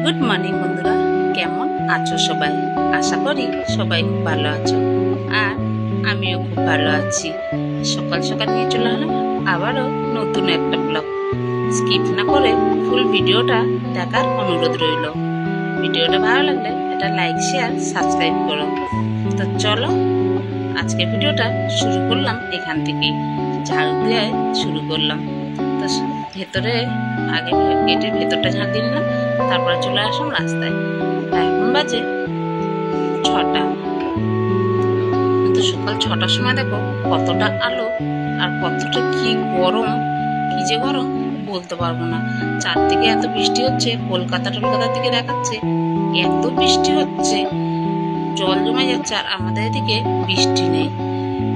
Good morning বন্ধুরা, কেমন আছো সবাই? আশা করি সবাই খুব ভালো আছো, আর আমিও খুব ভালো আছি। সকাল সকাল নিয়ে চলে এলাম আবারও নতুন একটা ব্লগ। স্কিপ না করে ফুল ভিডিওটা দেখার অনুরোধ রইল। ভিডিওটা ভালো লাগলে একটা লাইক, শেয়ার, সাবস্ক্রাইব করো। তো চলো, আজকের ভিডিওটা শুরু করলাম এখান থেকেই। ঝাড়ু দিয়ে শুরু করলাম। তো ভেতরে আগে গেটের ভেতরটা ঝাড় দিয়ে নিলাম, তারপরে চলে আসলাম রাস্তায়। এখন বাজে 6টা। কিন্তু সকাল 6টার সময় দেখো কতটা আলো আর কতটা কি গরম, কি যে গরম বলতে পারবো না। চারদিকে এত বৃষ্টি হচ্ছে, কলকাতার দিকে দেখাচ্ছে এত বৃষ্টি হচ্ছে, জল জমে যাচ্ছে, আর আমাদের এদিকে বৃষ্টি নেই।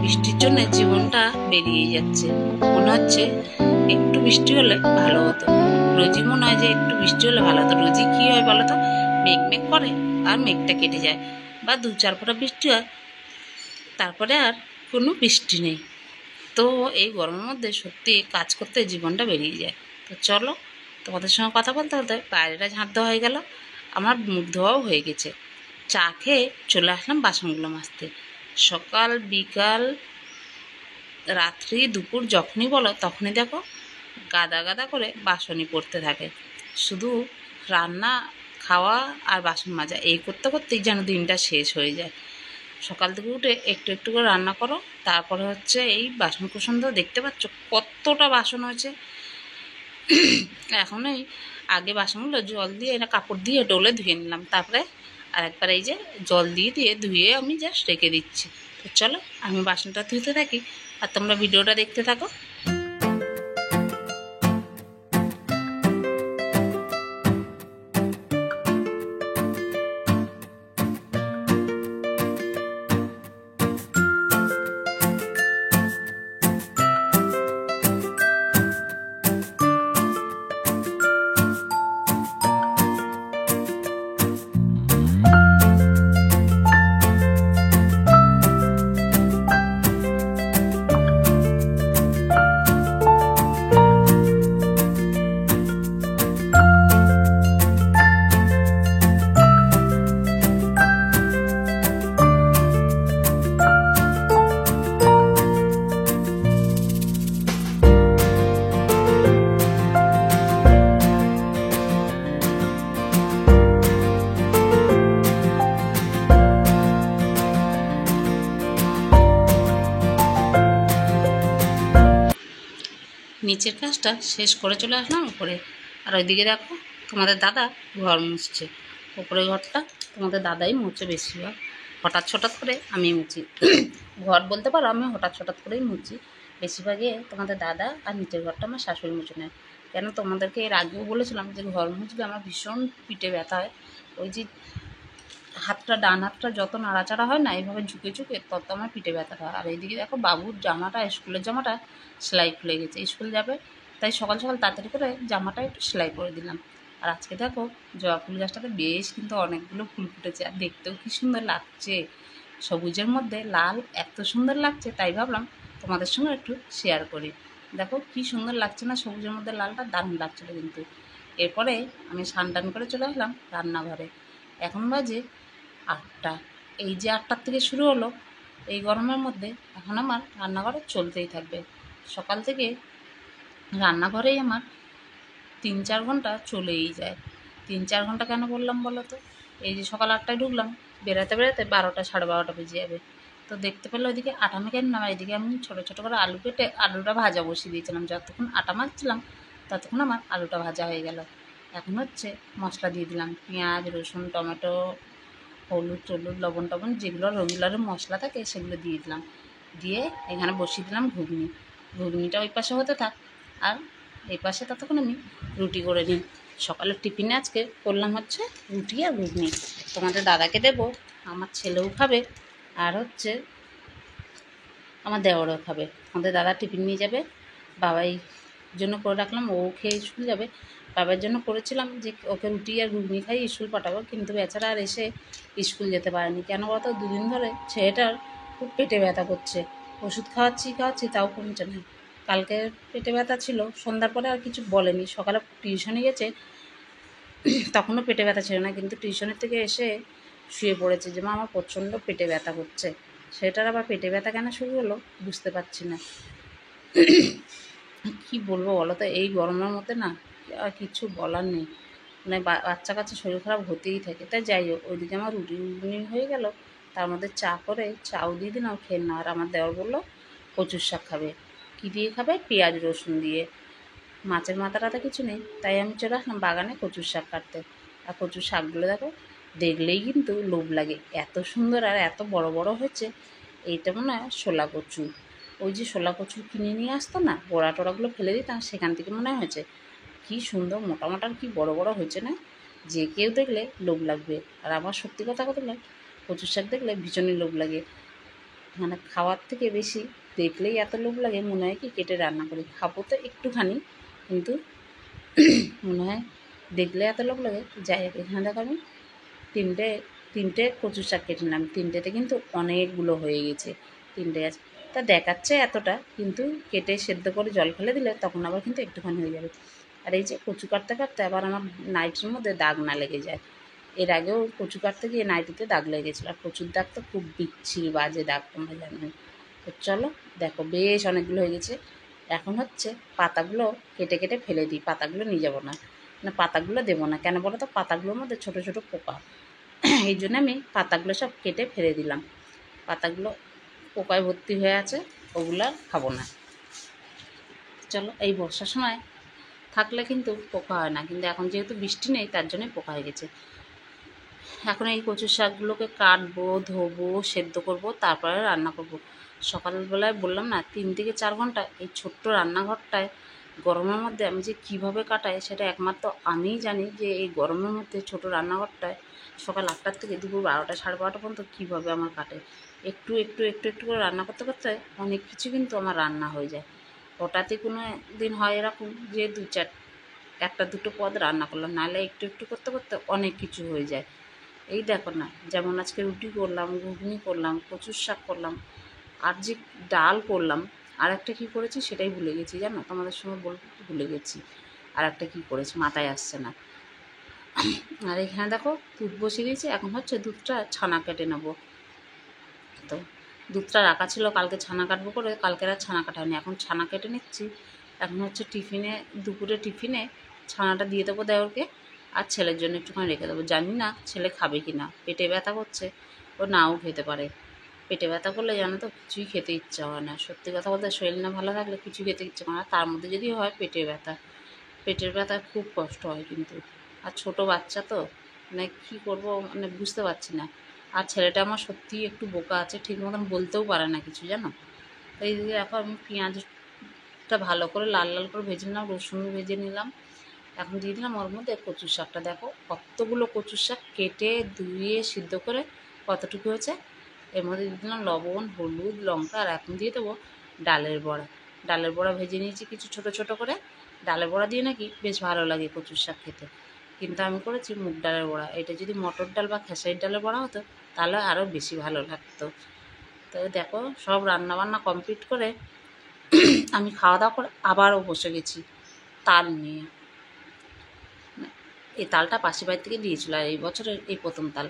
বৃষ্টির জন্য জীবনটা বেরিয়ে যাচ্ছে। মনে হচ্ছে একটু বৃষ্টি হলে ভালো হতো। রোজই মনে হয় যে একটু বৃষ্টি হলে ভালো হতো। রোজই কি হয় বলো তো, মেঘ মেঘ করে আর মেঘটা কেটে যায়, বা 2-4 ফোঁটা বৃষ্টি হয়, তারপরে আর কোনো বৃষ্টি নেই। তো এই গরমের মধ্যে সত্যি কাজ করতে জীবনটা বেরিয়ে যায়। তো চলো, তোমাদের সঙ্গে কথা বলতে বলতে বাইরেটা ঝাঁট দেওয়া হয়ে গেল, আমার মুখ ধোয়াও হয়ে গেছে। চা খেয়ে চলে আসলাম বাসনগুলো মাজতে। সকাল বিকাল রাত্রি দুপুর যখনই বলো তখনই দেখো গাদা গাদা করে বাসনই পড়তে থাকে। শুধু রান্না, খাওয়া আর বাসন মাজা এই করতে করতেই যেন দিনটা শেষ হয়ে যায়। সকাল থেকে উঠে একটু একটু করে রান্না করো, তারপরে হচ্ছে এই বাসন কুসন তো দেখতে পাচ্ছ কতটা বাসন হয়েছে। এখন এই আগে বাসনগুলো জল দিয়ে না কাপড় দিয়ে ডলে ধুয়ে নিলাম, তারপরে আরেকবার এই যে জল দিয়ে দিয়ে ধুয়ে আমি জাস্ট রেখে দিচ্ছি। তো চলো আমি বাসনটা ধুতে থাকি আর তোমরা ভিডিওটা দেখতে থাকো। নিচের কাজটা শেষ করে চলে আসলাম উপরে। আর ওইদিকে দেখো তোমাদের দাদা ঘর মুছছে। উপরে ঘরটা তোমাদের দাদাই মুছে বেশিরভাগ, হঠাৎ করে আমি মুছি। ঘর বলতে পারো আমি হঠাৎ করেই মুছি বেশিরভাগই। তোমাদের দাদা আর নিচের ঘরটা আমার শাশুড়ি মুছে নেয়। কেন তোমাদেরকে এর আগেও বলেছিলাম যে ঘর মুছলে আমার ভীষণ পিঠে ব্যথা হয়। ওই যে হাতটা, ডান হাতটা যত নাড়াচাড়া হয় না এইভাবে ঝুঁকে ঝুঁকে, তত আমার পিঠে ব্যথা হয়। আর এইদিকে দেখো বাবুর জামাটা, স্কুলের জামাটা সেলাই খুলে গেছে, স্কুল যাবে, তাই সকাল সকাল তাড়াতাড়ি করে জামাটা একটু সেলাই করে দিলাম। আর আজকে দেখো জবা ফুল গাছটাতে বেশ কিন্তু অনেকগুলো ফুল ফুটেছে, আর দেখতেও কি সুন্দর লাগছে। সবুজের মধ্যে লাল এত সুন্দর লাগছে, তাই ভাবলাম তোমাদের সঙ্গে একটু শেয়ার করি। দেখো কি সুন্দর লাগছে না, সবুজের মধ্যে লালটা দারুণ লাগছিলো কিন্তু। এরপরে আমি স্নান টান করে চলে আসলাম রান্নাঘরে। এখন বাজে 8টা। এই যে 8টার থেকে শুরু হলো এই গরমের মধ্যে, এখন আমার রান্নাঘরে চলতেই থাকবে। সকাল থেকে রান্নাঘরেই আমার 3-4 ঘন্টা চলেই যায়। 3-4 ঘন্টা কেন বললাম বলো তো? এই যে সকাল 8টায় ঢুকলাম, বেরাতে 12টা, 12:30 বেজে যাবে। তো দেখতে পেলে ওইদিকে আটা মেখে নিলাম, এদিকে আমি ছোটো ছোটো করে আলু কেটে আলুটা ভাজা বসিয়ে দিয়েছিলাম। যতক্ষণ আটা মাখছিলাম ততক্ষণ আমার আলুটা ভাজা হয়ে গেল। এখন হচ্ছে মশলা দিয়ে দিলাম, পেঁয়াজ, রসুন, টমেটো, হলুদ টলুদ, লবণ টবণ, যেগুলো রেগুলারের মশলা থাকে সেগুলো দিয়ে দিলাম। দিয়ে এখানে বসিয়ে দিলাম ঘুগনি। ঘুগনিটা ওই পাশে হতে থাক, আর এই পাশে ততক্ষণ আমি রুটি করে নিই। সকালের টিফিনে আজকে করলাম হচ্ছে রুটি আর ঘুগনি। তোমাদের দাদাকে দেবো, আমার ছেলেও খাবে, আর হচ্ছে আমার দেওরও খাবে। আমাদের দাদা টিফিন নিয়ে যাবে, বাবাই জন্য করে রাখলাম, ও খেয়ে স্কুল যাবে। বাবার জন্য করেছিলাম যে ওকে রুটি আর ঘুগনি খাই স্কুল পাঠাবো, কিন্তু বেচারা আর এসে স্কুল যেতে পারেনি। কেন বলতো, 2 দিন ধরে ছেলেটার খুব পেটে ব্যথা করছে। ওষুধ খাওয়াচ্ছি তাও কমছে না। কালকে পেটে ব্যথা ছিল, সন্ধ্যার পরে আর কিছু বলেনি। সকালে টিউশনে গেছে, তখনও পেটে ব্যথা ছিল না, কিন্তু টিউশনের থেকে এসে শুয়ে পড়েছে যে মা আমার প্রচণ্ড পেটে ব্যথা করছে। সেটার আবার পেটে ব্যথা কেন শুরু হলো বুঝতে পারছি না। কি বলবো বলো তো, এই গরমের মধ্যে না আর কিছু বলার নেই। মানে বাচ্চা কাচ্চা শরীর খারাপ হতেই থাকে। তাই যাই হোক, ওইদিকে আমার রুটি ঘুগনি হয়ে গেল, তার মধ্যে চা করে চাও দিয়ে দিলাম খেয়ে না। আর আমার দেওর বললো কচুর শাক খাবে। কী দিয়ে খাবে? পেঁয়াজ রসুন দিয়ে। মাছের মাথাটা তো কিছু নেই, তাই আমি চলে আসলাম বাগানে কচুর শাক কাটতে। আর কচুর শাকগুলো দেখো, দেখলেই কিন্তু লোভ লাগে, এত সুন্দর আর এত বড় বড় হয়েছে। এইটা মনে হয় শোলা কচু। ওই যে শোলা কচু কিনে নিয়ে আসতো না, বড়া টড়াগুলো ফেলে দিতাম, সেখান থেকে মনে হয়েছে। কি সুন্দর মোটা মোটা কি বড় বড় হয়েছে না, যে কেউ দেখলে লোভ লাগবে। আর আমার সত্যি কথা বলতে কচুর শাক দেখলে ভীষণই লোভ লাগে। মানে খাওয়ার থেকে বেশি দেখলেই এত লোভ লাগে, মনে হয় কি কেটে রান্না করি, খাবো তো একটুখানি, কিন্তু মনে হয় দেখলে এত লোভ লাগে। যাই হোক, এখানে দেখো আমি তিনটে তিনটে কচুর শাক কেটে নিলাম। তিনটেতে কিন্তু অনেকগুলো হয়ে গেছে, তিনটে গাছ। তা দেখাচ্ছে এতটা, কিন্তু কেটে সেদ্ধ করে জল ফেলে দিলে তখন আবার কিন্তু একটুখানি হয়ে যাবে। আর এই যে কচু কাটতে কাটতে আবার আমার নাইটির মধ্যে দাগ না লেগে যায়। এর আগেও কচু কাটতে গিয়ে নাইটিতে দাগ লেগেছিলো। আর কচুর দাগ তো খুব বিচ্ছিরি বাজে দাগ, তোমরা জানো। তো চলো দেখো, বেশ অনেকগুলো হয়ে গেছে। এখন হচ্ছে পাতাগুলো কেটে কেটে ফেলে দিই, পাতাগুলো নিয়ে যাবো না, না পাতাগুলো দেবো না। কেন বলো তো? পাতাগুলোর মধ্যে ছোটো ছোটো পোকা, এই জন্য আমি পাতাগুলো সব কেটে ফেলে দিলাম। পাতাগুলো পোকায় ভর্তি হয়ে আছে, ওগুলো আর খাবো না। চলো, এই বর্ষার সময় থাকলে কিন্তু পোকা হয় না, কিন্তু এখন যেহেতু বৃষ্টি নেই তার জন্যই পোকা হয়ে গেছে। এখন এই কচু শাকগুলোকে কাটবো, ধোবো, সেদ্ধ করবো, তারপরে রান্না করবো। সকালবেলায় বললাম না 3 থেকে 4 ঘন্টা এই ছোট্ট রান্নাঘরটায় গরমের মধ্যে আমি যে কীভাবে কাটাই সেটা একমাত্র আমিই জানি। যে এই গরমের মধ্যে ছোটো রান্নাঘরটায় সকাল 8টার থেকে দুপুর 12টা 12:30 পর্যন্ত কীভাবে আমার কাটে। একটু একটু একটু একটু করে রান্না করতে করতে অনেক কিছু কিন্তু আমার রান্না হয়ে যায়। হঠাৎই কোনো দিন হয় এরকম যে একটা দুটো পদ রান্না করলাম, নাহলে একটু একটু করতে করতে অনেক কিছু হয়ে যায়। এই দেখো না, যেমন আজকে রুটি করলাম, ঘুগনি করলাম, কচুর শাক করলাম, আর যে ডাল করলাম। আর একটা কী করেছি সেটাই ভুলে গেছি, জানো, তোমাদের সঙ্গে বলতে ভুলে গেছি। আর একটা কী করেছি মাথায় আসছে না। আর এখানে দেখো দুধ বসিয়ে দিয়েছি, এখন হচ্ছে দুধটা ছানা কেটে নেবো। তো দুধটা রাখা ছিল, কালকে ছানা কাটবো করে, কালকে আর ছানা কাটা হয়নি, এখন ছানা কেটে নিচ্ছি। এখন হচ্ছে টিফিনে, দুপুরে টিফিনে ছানাটা দিয়ে দেবো দেওরকে, আর ছেলের জন্য একটুখানি রেখে দেবো। জানি না ছেলে খাবে কি না, পেটে ব্যথা করছে, ও নাও খেতে পারে। পেটে ব্যথা করলে জানো তো কিছুই খেতে ইচ্ছা হয় না। সত্যি কথা বলতে শরীর না ভালো থাকলে কিছু খেতে ইচ্ছে করে না, তার মধ্যে যদি হয় পেটে ব্যথা। পেটের ব্যথা খুব কষ্ট হয় কিন্তু। আর ছোটো বাচ্চা তো, মানে কী করবো, মানে বুঝতে পারছি না। আর ছেলেটা আমার সত্যিই একটু বোকা আছে, ঠিক মতন বলতেও পারে না কিছু, জানো। এই দিকে এখন আমি পেঁয়াজটা ভালো করে লাল লাল করে ভেজে নিলাম, রসুন ভেজে নিলাম। এখন দিয়ে দিলাম ওর মধ্যে কচুর শাকটা। দেখো কতগুলো কচুর শাক কেটে ধুয়ে সিদ্ধ করে কতটুকু হয়েছে। এর মধ্যে দিয়ে দিলাম লবণ, হলুদ, লঙ্কা, আর এখন দিয়ে দেবো ডালের বড়া। ডালের বড়া ভেজে নিয়েছি কিছু ছোট ছোট করে। ডালের বড়া দিয়ে নাকি বেশ ভালো লাগে কচুর শাক খেতে, কিন্তু আমি করেছি মুগ ডালের বড়া। এটা যদি মটর ডাল বা খেসারির ডালের বড়া হতো তাহলে আরও বেশি ভালো লাগতো। তো দেখো সব রান্নাবান্না কমপ্লিট করে আমি খাওয়া দাওয়া করে আবারও বসে গেছি তাল নিয়ে। এই তালটা পাশের বাড়ি থেকে দিয়েছিল, আর এই বছরের এই প্রথম তাল।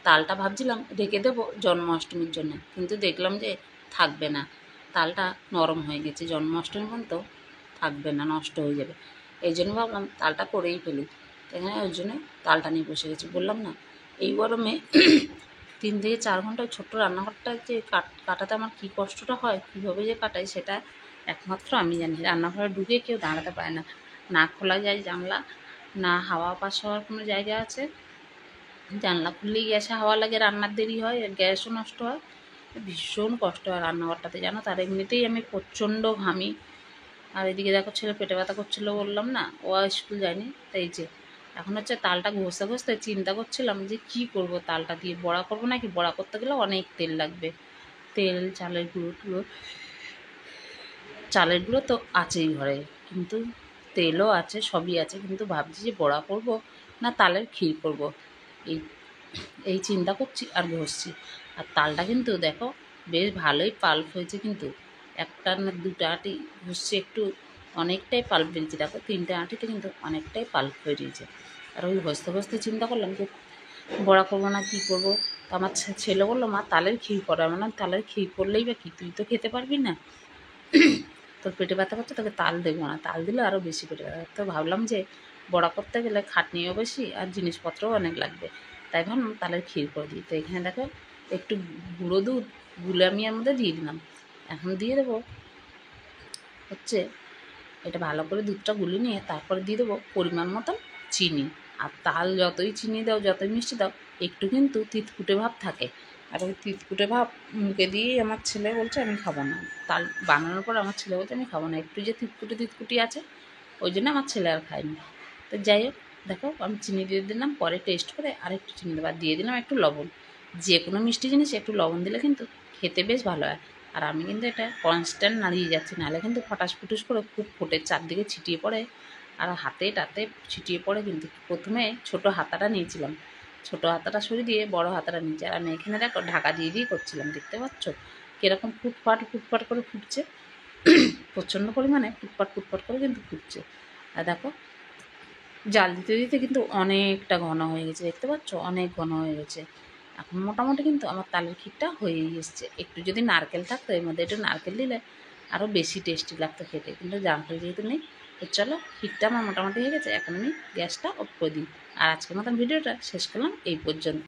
তালটা ভাবছিলাম রেখে দেবো জন্মাষ্টমীর জন্য, কিন্তু দেখলাম যে থাকবে না, তালটা নরম হয়ে গেছে, জন্মাষ্টমী পর্যন্ত থাকবে না, নষ্ট হয়ে যাবে। এই জন্য ভাবলাম তালটা করেই ফেলি। এখানে ওই জন্যে তালটা নিয়ে বসে গেছি। বললাম না এই গরমে 3 থেকে 4 ঘন্টা ছোট্ট রান্নাঘরটা যে কাটাতে আমার কী কষ্টটা হয়, কীভাবে যে কাটাই সেটা একমাত্র আমি জানি। রান্নাঘরে ঢুকে কেউ দাঁড়াতে পারে না, না খোলা যায় জানলা, না হাওয়া পাস হওয়ার কোনো জায়গা আছে। জানলা খুললেই গ্যাসে হাওয়া লাগে, রান্নার দেরি হয়, গ্যাসও নষ্ট হয়, ভীষণ কষ্ট হয় রান্নাঘরটাতে, জানো। তার এমনিতেই আমি প্রচণ্ড ঘামি। আর এদিকে দেখো ছেলে পেটে ব্যথা করছিলো, বললাম না, ও স্কুল যায়নি। তাই যে এখন হচ্ছে তালটা ঘষতে ঘষতে চিন্তা করছিলাম যে কি করব, তালটা দিয়ে বড়া করবো নাকি। বড়া করতে গেলে অনেক তেল লাগবে, তেল, চালের গুঁড়ো তো আছেই ঘরে, কিন্তু তেলও আছে, সবই আছে, কিন্তু ভাবছি যে বড়া করব না তালের ক্ষীর করব। এই এই চিন্তা করছি আর ঘষছি। আর তালটা কিন্তু দেখো বেশ ভালোই পাল্প হয়েছে, কিন্তু একটা না দুটো আঁটি ঘষছি, একটু অনেকটাই পাল্প বেরিয়েছে। দেখো 3টে আঁটিতে কিন্তু অনেকটাই পাল্প বেরিয়েছে। আর ওই ভাজতে ভাজতে চিন্তা করলাম যে বড়া করবো না কী করবো। তো আমার ছেলে বললো, মা তালের ক্ষীর করো। আমি বললাম, তালের ক্ষীর করলেই বা কি, তুই তো খেতে পারবি না, তোর পেটে ব্যথা করছে, তোকে তাল দেবো না, তাল দিলে আরও বেশি পেটে ব্যথা। তো ভাবলাম যে বড়া করতে গেলে খাটনিও বেশি আর জিনিসপত্রও অনেক লাগবে, তাই ভাবলাম তালের ক্ষীর করে দিই। তো এখানে দেখো একটু গুঁড়ো দুধ গুলে আমি এর মধ্যে দিয়ে দিলাম। এখন দিয়ে দেবো হচ্ছে, এটা ভালো করে দুধটা গুলে নিয়ে তারপরে দিয়ে দেবো পরিমাণ মতন চিনি। আর তাল যতই চিনি দাও, যতই মিষ্টি দাও, একটু কিন্তু তিতকুটে ভাব থাকে। আর ওই তিতকুটে ভাব মুখে দিয়েই আমার ছেলে বলছে আমি খাবো না। তাল বানানোর পর আমার ছেলে বলছে আমি খাবো না, একটু যে তিতকুটি আছে, ওই জন্য আমার ছেলে আর খায়নি। তো যাই হোক, দেখো আমি চিনি দিয়ে দিলাম, পরে টেস্ট করে আরেকটু চিনি দেবো, আর দিয়ে দিলাম একটু লবণ। যে কোনো মিষ্টি জিনিস একটু লবণ দিলে কিন্তু খেতে বেশ ভালো হয়। আর আমি কিন্তু এটা কনস্ট্যান্ট নাড়িয়ে যাচ্ছি, নাহলে কিন্তু ফটাস ফুটুস করে খুব ফোটে, চারদিকে ছিটিয়ে পড়ে আর হাতে টাতে ছিটিয়ে পড়ে। কিন্তু প্রথমে ছোটো হাতাটা নিয়েছিলাম, ছোটো হাতাটা সরিয়ে দিয়ে বড় হাতাটা নিয়েছি। আর আমি এখানে দেখো ঢাকা দিয়ে দিয়ে করছিলাম, দেখতে পাচ্ছ কীরকম ফুটফাট ফুটফাট করে ফুটছে, প্রচণ্ড পরিমাণে ফুটফাট ফুটফাট করে কিন্তু ফুটছে। আর দেখো জাল দিতে দিতে কিন্তু অনেকটা ঘন হয়ে গেছে, দেখতে পাচ্ছ অনেক ঘন হয়ে গেছে। এখন মোটামুটি কিন্তু আমার তালের ক্ষীরটা হয়েই এসছে। একটু যদি নারকেল থাকতো এর মধ্যে, একটু নারকেল দিলে আরও বেশি টেস্টি লাগতো খেতে, কিন্তু নারকেল যেহেতু নেই। তো চলো, ক্ষীরটা আমার মোটামুটি হয়ে গেছে, এখন আমি গ্যাসটা অফ করে দিই। আর আজকের মতন ভিডিওটা শেষ করলাম এই পর্যন্ত।